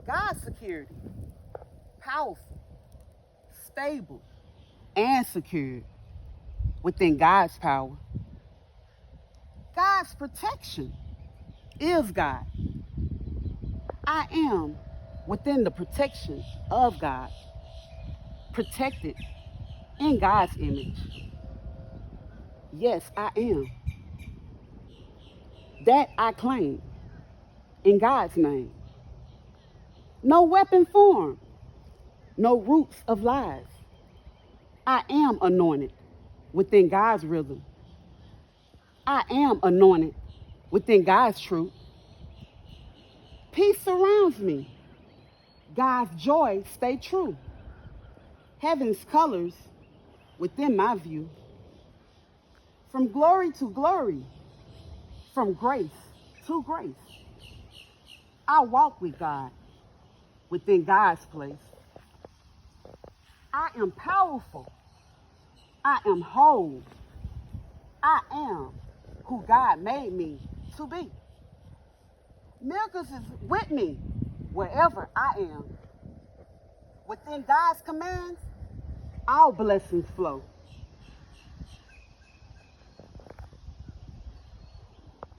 God's security. Powerful, stable, and secure within God's power. God's protection is God. I am within the protection of God, protected in God's image. Yes, I am. That I claim in God's name. No weapon formed, no roots of lies. I am anointed within God's rhythm. I am anointed within God's truth. Peace surrounds me. God's joy stay true. Heaven's colors within my view. From glory to glory, from grace to grace. I walk with God within God's place. I am powerful. I am whole. I am who God made me to be. Miracles is with me wherever I am. Within God's commands, all blessings flow.